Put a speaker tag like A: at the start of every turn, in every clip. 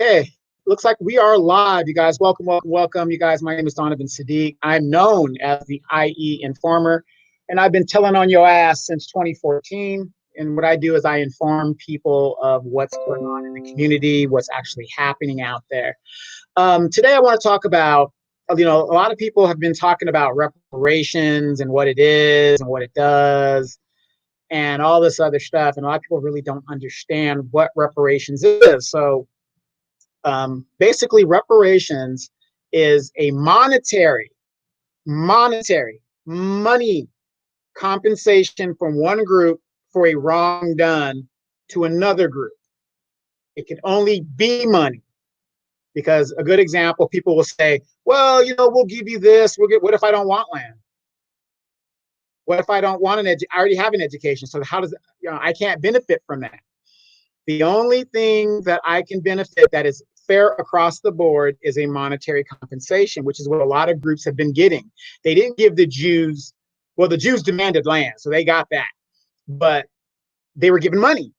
A: Hey, looks like we are live, you guys. Welcome, welcome, welcome. You guys, my name is Donovan Sadiq. I'm known as the IE Informer, and I've been telling on your ass since 2014. And what I do is I inform people of what's going on in the community, what's actually happening out there. Today, I want to talk about, a lot of people have been talking about reparations and what it is and what it does and all this other stuff. And a lot of people really don't understand what reparations is. So basically, reparations is a monetary money compensation from one group for a wrong done to another group. It can only be money, because a good example, people will say, well, we'll give you this. What if I don't want land? What if I don't want I already have an education. So how does, I can't benefit from that. The only thing that I can benefit that is fair across the board is a monetary compensation, which is what a lot of groups have been getting. They didn't give the Jews, well, the Jews demanded land, so they got that. But they were given money.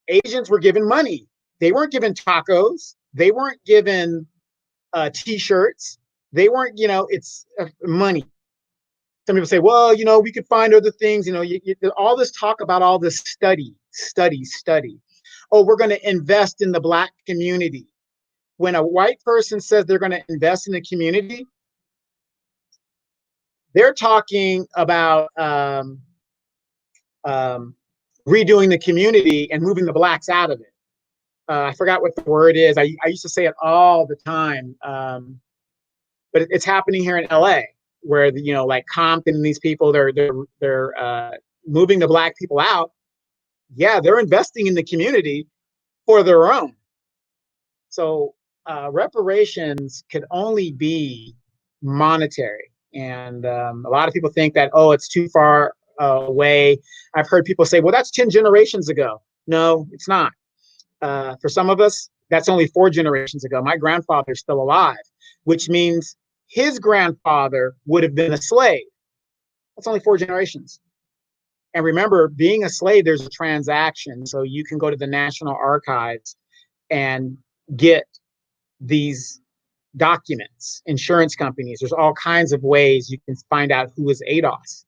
A: Asians were given money. They weren't given tacos. They weren't given T-shirts. They weren't, it's money. Some people say, well, we could find other things. All this talk about all this study. Oh, we're going to invest in the Black community. When a white person says they're going to invest in the community, they're talking about redoing the community and moving the Blacks out of it. I forgot what the word is. I used to say it all the time, but it's happening here in LA, where like Compton and these people, they're moving the Black people out. Yeah, they're investing in the community for their own. So reparations could only be monetary. And a lot of people think that, oh, it's too far away. I've heard people say, well, that's 10 generations ago. No, it's not. For some of us, that's only 4 generations ago. My grandfather's still alive, which means his grandfather would have been a slave. That's only 4 generations. And remember, being a slave, there's a transaction. So you can go to the National Archives and get these documents, insurance companies. There's all kinds of ways you can find out who is ADOS.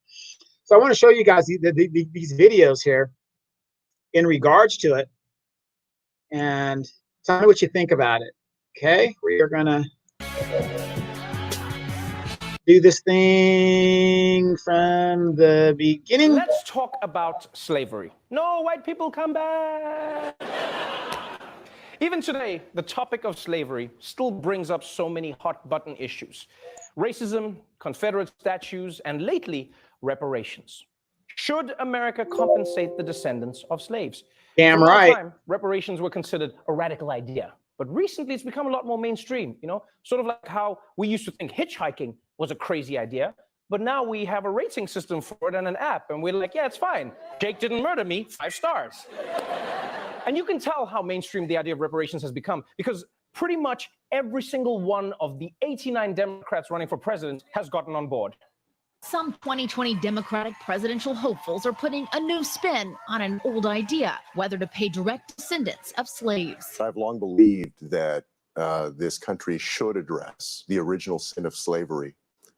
A: So I want to show you guys these videos here in regards to it. And tell me what you think about it. Okay, we are going to do this thing from the beginning.
B: Let's talk about slavery. No white people come back. Even today, the topic of slavery still brings up so many hot button issues. Racism, Confederate statues, and lately, reparations. Should America compensate the descendants of slaves?
A: Damn
B: For a long
A: right.
B: time, reparations were considered a radical idea. But recently, it's become a lot more mainstream, sort of like how we used to think hitchhiking was a crazy idea, but now we have a rating system for it and an app, and we're like, yeah, it's fine. Jake didn't murder me, 5 stars. And you can tell how mainstream the idea of reparations has become, because pretty much every single one of the 89 Democrats running for president has gotten on board.
C: Some 2020 Democratic presidential hopefuls are putting a new spin on an old idea, whether to pay direct descendants of slaves.
D: I've long believed that this country should address the original sin of slavery,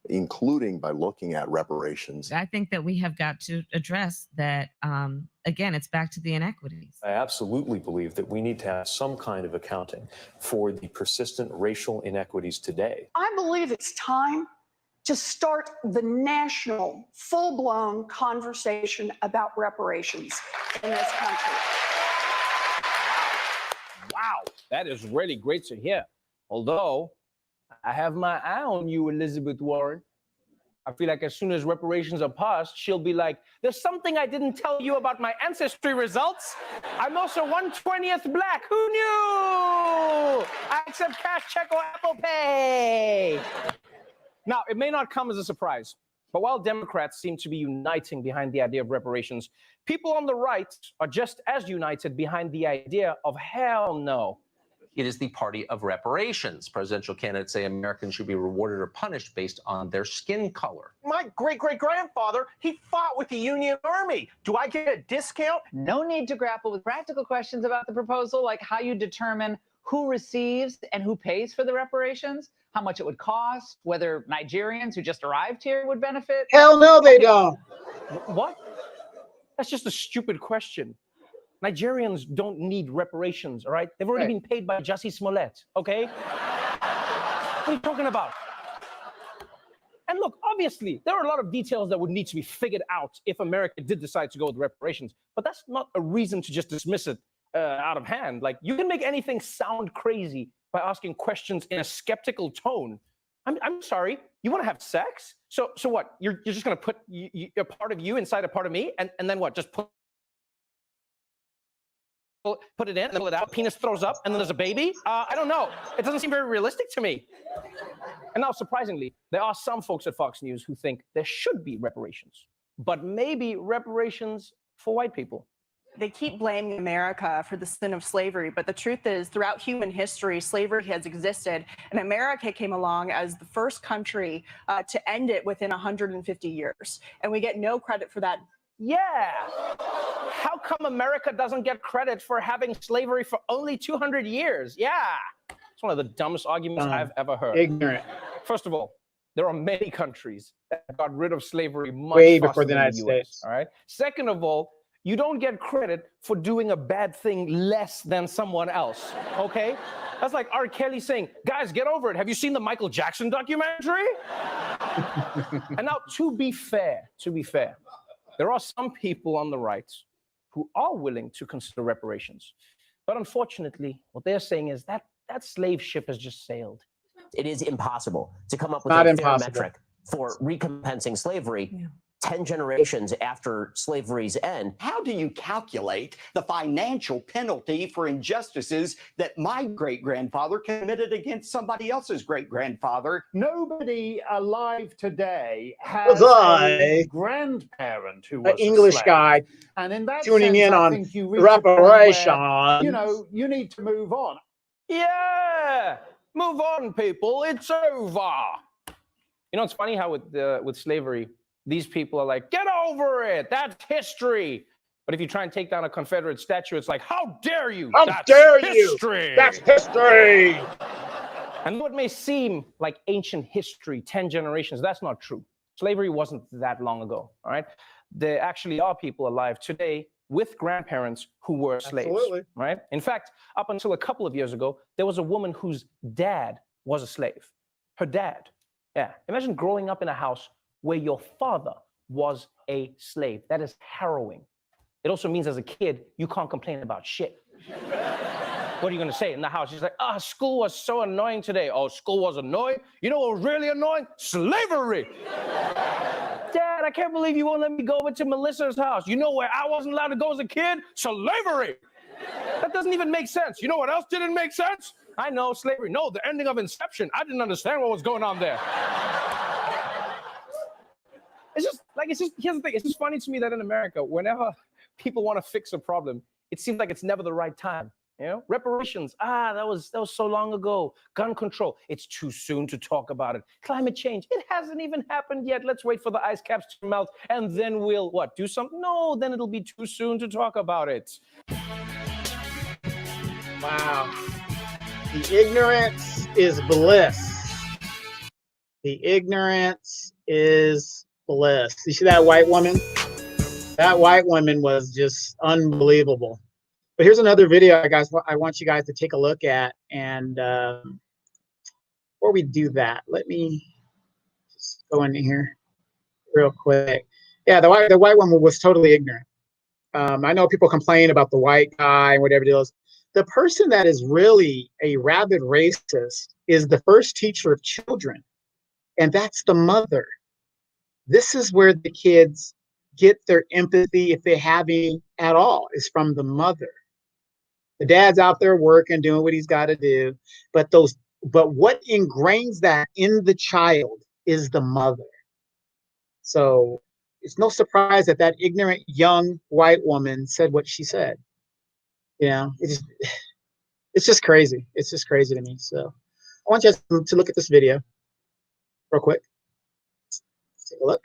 D: including by looking at reparations.
E: I think that we have got to address that. Again, it's back to the inequities.
F: I absolutely believe that we need to have some kind of accounting for the persistent racial inequities today.
G: I believe it's time to start the national, full-blown conversation about reparations in this country.
B: Wow, that is really great to hear. Although, I have my eye on you, Elizabeth Warren. I feel like as soon as reparations are passed, she'll be like, there's something I didn't tell you about my ancestry results. I'm also 1/20th Black. Who knew? I accept cash, check, or Apple Pay. Now, it may not come as a surprise, but while Democrats seem to be uniting behind the idea of reparations, people on the right are just as united behind the idea of hell no.
H: It is the party of reparations. Presidential candidates say Americans should be rewarded or punished based on their skin color.
I: My great-great-grandfather, he fought with the Union Army. Do I get a discount?
J: No need to grapple with practical questions about the proposal, like how you determine who receives and who pays for the reparations, how much it would cost, whether Nigerians who just arrived here would benefit?
A: Hell no, they don't.
B: What? That's just a stupid question. Nigerians don't need reparations, all right? They've already been paid by Jussie Smollett, okay? What are you talking about? And look, obviously, there are a lot of details that would need to be figured out if America did decide to go with reparations, but that's not a reason to just dismiss it out of hand. Like, you can make anything sound crazy by asking questions in a skeptical tone. I'm sorry, you want to have sex? So what? You're just going to put a part of you inside a part of me, and then what? Just put it in, and then pull it out, penis throws up, and then there's a baby? I don't know. It doesn't seem very realistic to me. And now, surprisingly, there are some folks at Fox News who think there should be reparations, but maybe reparations for white people.
K: They keep blaming America for the sin of slavery, but the truth is, throughout human history, slavery has existed, and America came along as the first country to end it within 150 years, and we get no credit for that.
B: Yeah. How come America doesn't get credit for having slavery for only 200 years? Yeah. It's one of the dumbest arguments I've ever heard.
A: Ignorant.
B: First of all, there are many countries that got rid of slavery much
A: way
B: faster
A: before the
B: than
A: United
B: US,
A: States.
B: all right? Second of all, you don't get credit for doing a bad thing less than someone else, okay? That's like R. Kelly saying, guys, get over it. Have you seen the Michael Jackson documentary? And now, to be fair, there are some people on the right who are willing to consider reparations. But unfortunately, what they're saying is that that slave ship has just sailed.
L: It is impossible to come up with
A: Not
L: a fair
A: impossible.
L: metric for recompensing slavery 10 generations after slavery's end.
M: How do you calculate the financial penalty for injustices that my great-grandfather committed against somebody else's great-grandfather?
N: Nobody alive today has a grandparent who was
A: an English
N: slave.
A: guy
N: And in that
A: tuning
N: sense,
A: in
N: I
A: on
N: think you reach a point where,
A: reparations.
N: you know, you need to move on.
B: Yeah, move on, people. It's over. You know, it's funny how with slavery, these people are like, get over it. That's history. But if you try and take down a Confederate statue, it's like, how dare you?
A: How
B: That's
A: dare
B: history.
A: you? That's history.
B: And what may seem like ancient history, 10 generations, that's not true. Slavery wasn't that long ago, all right? There actually are people alive today with grandparents who were slaves,
A: Absolutely.
B: right? In fact, up until a couple of years ago, there was a woman whose dad was a slave. Her dad. Yeah. Imagine growing up in a house where your father was a slave. That is harrowing. It also means as a kid, you can't complain about shit. What are you going to say in the house? She's like, school was so annoying today. Oh, school was annoying? You know what was really annoying? Slavery. Dad, I can't believe you won't let me go over to Melissa's house. You know where I wasn't allowed to go as a kid? Slavery. That doesn't even make sense. You know what else didn't make sense? I know, slavery. No, the ending of Inception. I didn't understand what was going on there. Here's the thing. It's just funny to me that in America, whenever people want to fix a problem, it seems like it's never the right time. You know, reparations. That was so long ago. Gun control. It's too soon to talk about it. Climate change. It hasn't even happened yet. Let's wait for the ice caps to melt, and then we'll what? Do something? No, then it'll be too soon to talk about it.
A: Wow. The ignorance is bliss. The ignorance is bliss. You see that white woman? That white woman was just unbelievable. But here's another video, guys. I want you guys to take a look at. And before we do that, let me just go in here real quick. Yeah, the white woman was totally ignorant. I know people complain about the white guy and whatever it is. The person that is really a rabid racist is the first teacher of children, and that's the mother. This is where the kids get their empathy, if they have any at all, is from the mother. The dad's out there working, doing what he's got to do, but what ingrains that in the child is the mother. So it's no surprise that that ignorant young white woman said what she said. You know, it's just crazy. It's just crazy to me. So I want you to look at this video real quick. Let's take a look.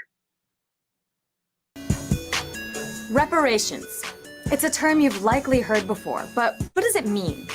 O: Reparations. It's a term you've likely heard before, but what does it mean?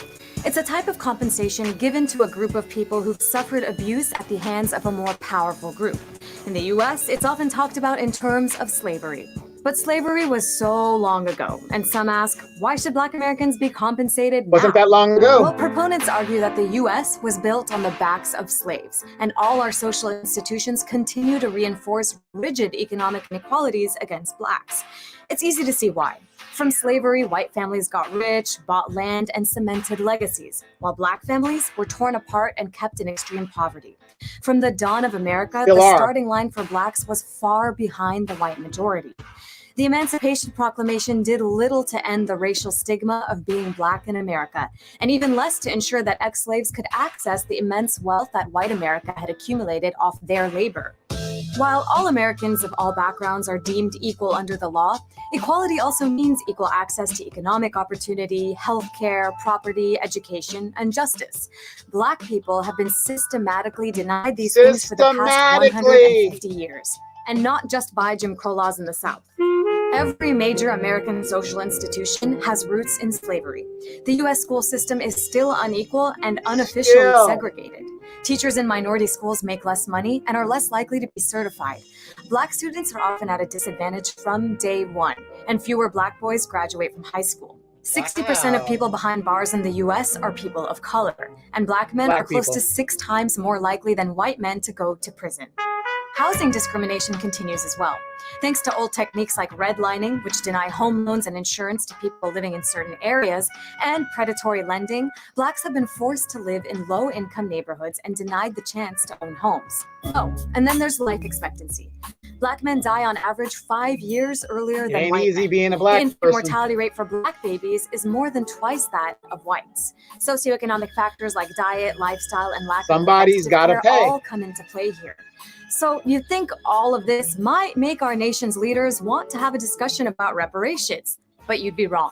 O: It's a type of compensation given to a group of people who've suffered abuse at the hands of a more powerful group. In the US, it's often talked about in terms of slavery. But slavery was so long ago, and some ask, why should Black Americans be compensated now?
A: Wasn't that long ago?
O: Well, proponents argue that the US was built on the backs of slaves, and all our social institutions continue to reinforce rigid economic inequalities against Blacks. It's easy to see why. From slavery, white families got rich, bought land, and cemented legacies, while Black families were torn apart and kept in extreme poverty. From the dawn of America,
A: Still
O: the
A: are.
O: starting line for Blacks was far behind the white majority. The Emancipation Proclamation did little to end the racial stigma of being Black in America, and even less to ensure that ex-slaves could access the immense wealth that white America had accumulated off their labor. While all Americans of all backgrounds are deemed equal under the law, equality also means equal access to economic opportunity, healthcare, property, education, and justice. Black people have been systematically denied these things for the past 150 years, and not just by Jim Crow laws in the South. Every major American social institution has roots in slavery. The U.S. school system is still unequal and unofficially segregated. Teachers in minority schools make less money and are less likely to be certified. Black students are often at a disadvantage from day one, and fewer Black boys graduate from high school. 60% of people behind bars in the U.S. are people of color, and Black men are close to 6 times more likely than white men to go to prison. Housing discrimination continues as well. Thanks to old techniques like redlining, which deny home loans and insurance to people living in certain areas, and predatory lending, Blacks have been forced to live in low-income neighborhoods and denied the chance to own homes. Oh, and then there's life expectancy. Black men die on average 5 years earlier than
A: Ain't
O: white
A: easy
O: men.
A: being a Black
O: The infant
A: person.
O: mortality rate for Black babies is more than twice that of whites. Socioeconomic factors like diet, lifestyle, and lack
A: Somebody's
O: of
A: gotta
O: protective care
A: pay.
O: all come into play here. So you think all of this might make our nation's leaders want to have a discussion about reparations, but you'd be wrong.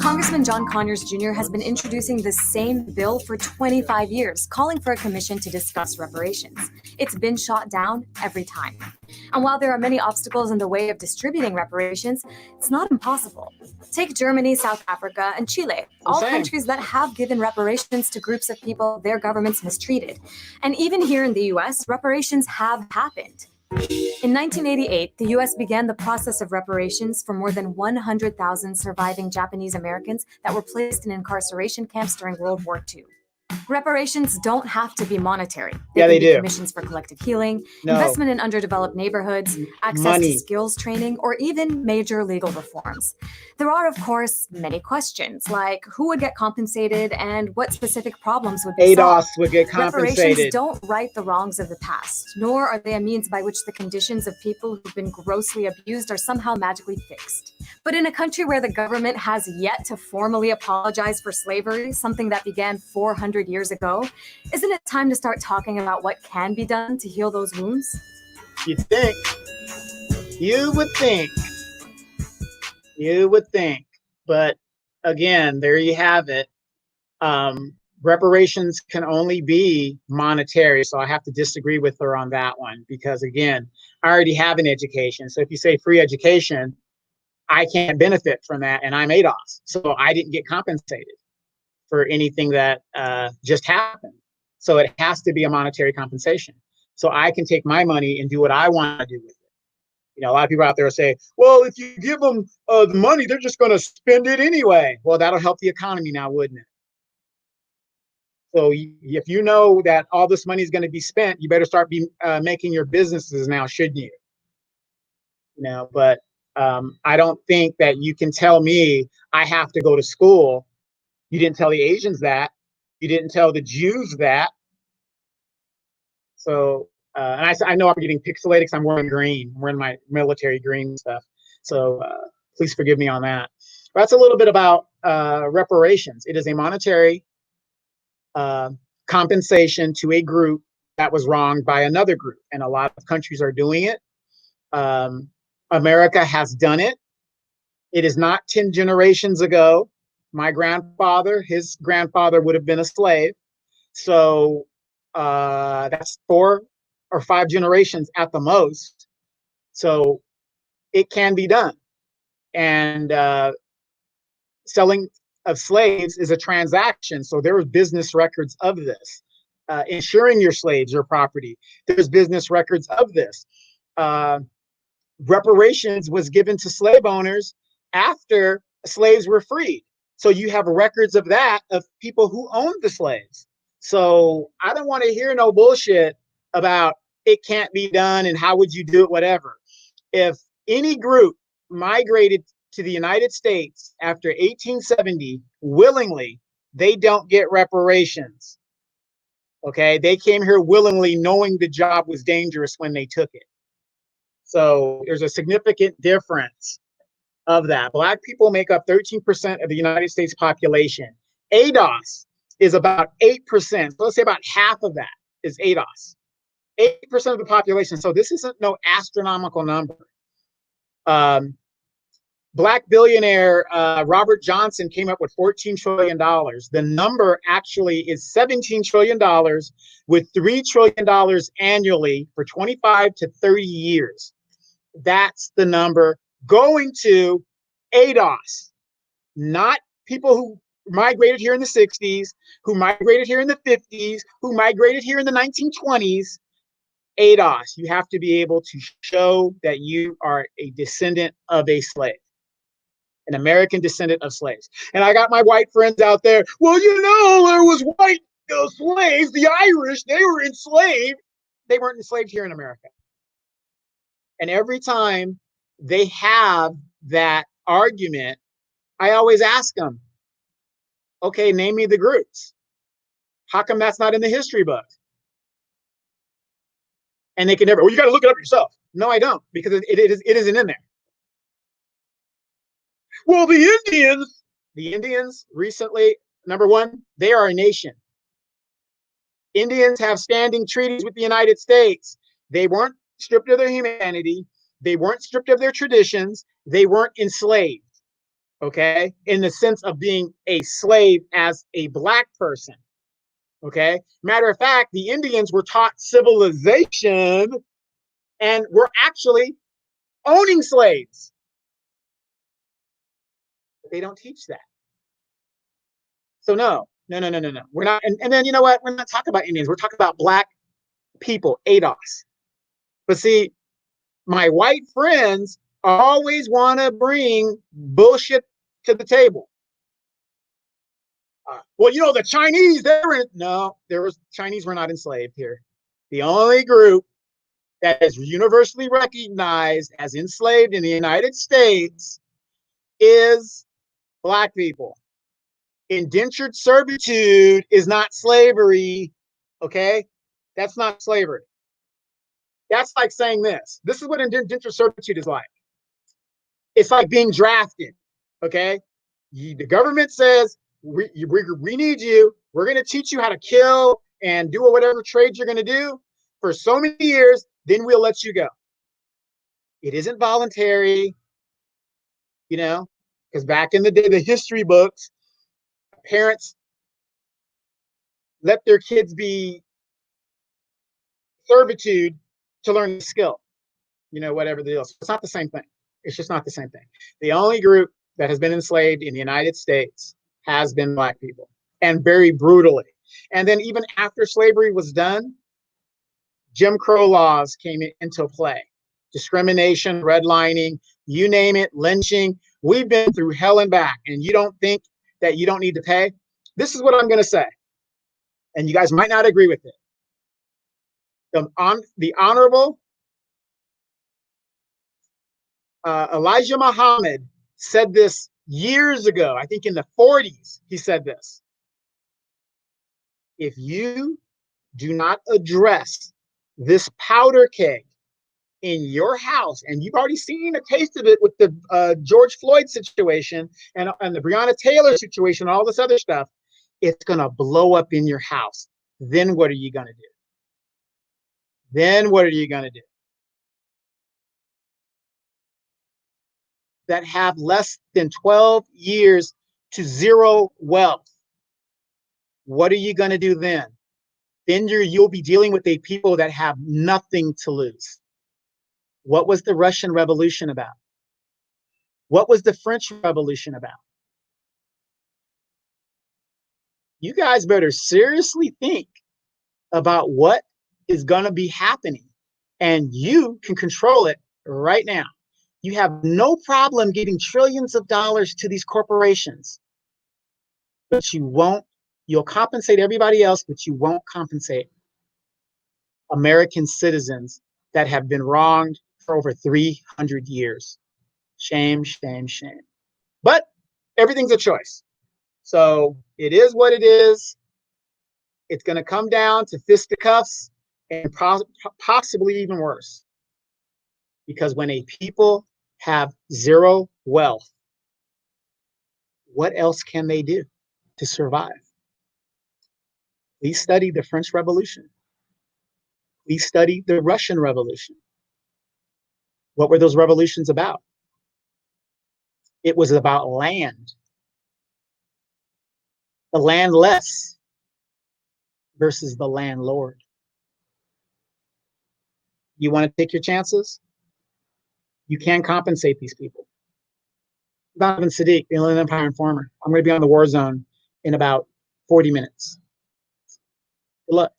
O: Congressman John Conyers Jr. has been introducing the same bill for 25 years, calling for a commission to discuss reparations. It's been shot down every time. And while there are many obstacles in the way of distributing reparations, it's not impossible. Take Germany, South Africa, and Chile, all countries that have given reparations to groups of people their governments mistreated. And even here in the US, reparations have happened. In 1988, the U.S. began the process of reparations for more than 100,000 surviving Japanese Americans that were placed in incarceration camps during World War II. Reparations don't have to be monetary.
A: Yeah,
O: can
A: they
O: be
A: do.
O: commissions for collective healing,
A: No.
O: investment in underdeveloped neighborhoods, access
A: Money.
O: to skills training, or even major legal reforms. There are, of course, many questions, like who would get compensated and what specific problems would be solved.
A: ADOS would get
O: Reparations
A: compensated.
O: don't right the wrongs of the past, nor are they a means by which the conditions of people who've been grossly abused are somehow magically fixed. But in a country where the government has yet to formally apologize for slavery, something that began 400 years ago, isn't it time to start talking about what can be done to heal those wounds?
A: You think. You would think. You would think. But again, there you have it. Reparations can only be monetary, so I have to disagree with her on that one because, again, I already have an education. So if you say free education, I can't benefit from that, and I'm ADOS, so I didn't get compensated for anything that just happened. So it has to be a monetary compensation. So I can take my money and do what I want to do with it. You know, a lot of people out there say, well, if you give them the money, they're just going to spend it anyway. Well, that'll help the economy now, wouldn't it? So if you know that all this money is going to be spent, you better start making your businesses now, shouldn't you? You know, but I don't think that you can tell me I have to go to school. You didn't tell the Asians that. You didn't tell the Jews that. So, and I know I'm getting pixelated because I'm wearing green. I'm wearing my military green stuff. So please forgive me on that. But that's a little bit about reparations. It is a monetary compensation to a group that was wronged by another group. And a lot of countries are doing it. America has done it. It is not 10 generations ago. My grandfather, his grandfather would have been a slave. So that's 4 or 5 generations at the most. So it can be done. And selling of slaves is a transaction. So there were business records of this. Insuring your slaves or property, there's business records of this. Reparations was given to slave owners after slaves were freed. So you have records of that, of people who owned the slaves. So I don't want to hear no bullshit about it can't be done and how would you do it, whatever. If any group migrated to the United States after 1870 willingly, they don't get reparations. Okay, they came here willingly, knowing the job was dangerous when they took it. So there's a significant difference of that. Black people make up 13% of the United States population. ADOS is about 8%. So let's say about half of that is ADOS. 8% of the population. So this isn't no astronomical number. Black billionaire Robert Johnson came up with $14 trillion. The number actually is $17 trillion with $3 trillion annually for 25 to 30 years. That's the number going to ADOS, not people who migrated here in the 60s, who migrated here in the 50s, who migrated here in the 1920s. ADOS, you have to be able to show that you are a descendant of a slave. An American descendant of slaves. And I got my white friends out there. Well, you know, there was white slaves, the Irish, they were enslaved. They weren't enslaved here in America. And every time they have that argument, I always ask them, okay, name me the groups. How come that's not in the history book? And they can never, well, you got to look it up yourself. No, I don't, because it isn't in there. Well, the Indians recently, number one, they are a nation. Indians have standing treaties with the United States. They weren't stripped of their humanity. They weren't stripped of their traditions. They weren't enslaved, okay, in the sense of being a slave as a Black person, okay? Matter of fact, the Indians were taught civilization and were actually owning slaves. They don't teach that. So no. We're not, and then you know what? We're not talking about Indians. We're talking about Black people, ADOS. But see, my white friends always want to bring bullshit to the table. Well, you know, the Chinese, Chinese were not enslaved here. The only group that is universally recognized as enslaved in the United States is Black people. Indentured servitude is not slavery, okay? That's not slavery. That's like saying this. This is what indentured servitude is like. It's like being drafted, okay? The government says, we need you. We're going to teach you how to kill and do whatever trades you're going to do for so many years, then we'll let you go. It isn't voluntary, you know, because back in the day, the history books, parents let their kids be servitude to learn the skill, you know, whatever the deal. So it's not the same thing. It's just not the same thing. The only group that has been enslaved in the United States has been Black people, and very brutally. And then even after slavery was done, Jim Crow laws came into play. Discrimination, redlining, you name it, lynching. We've been through hell and back, and you don't think that you don't need to pay? This is what I'm going to say, and you guys might not agree with it. The Honorable Elijah Muhammad said this years ago. I think in the 40s, he said this. If you do not address this powder keg in your house, and you've already seen a taste of it with the George Floyd situation and the Breonna Taylor situation, all this other stuff, it's going to blow up in your house. Then what are you going to do? Then what are you going to do? That have less than 12 years to zero wealth. What are you going to do then? Then you'll be dealing with a people that have nothing to lose. What was the Russian Revolution about? What was the French Revolution about? you guys better seriously think about what is going to be happening, and you can control it right now. You have no problem getting trillions of dollars to these corporations, but you'll compensate everybody else, but you won't compensate American citizens that have been wronged for over 300 years. Shame, shame, shame. But everything's a choice. So it is what it is. It's going to come down to fisticuffs and possibly even worse. Because when a people have zero wealth, what else can they do to survive? Please study the French Revolution. Please study the Russian Revolution. What were those revolutions about? It was about land. The landless versus the landlord. You want to take your chances? You can compensate these people. Donovan Sadiq, the Inland Empire Informer. I'm going to be on the war zone in about 40 minutes. Good luck.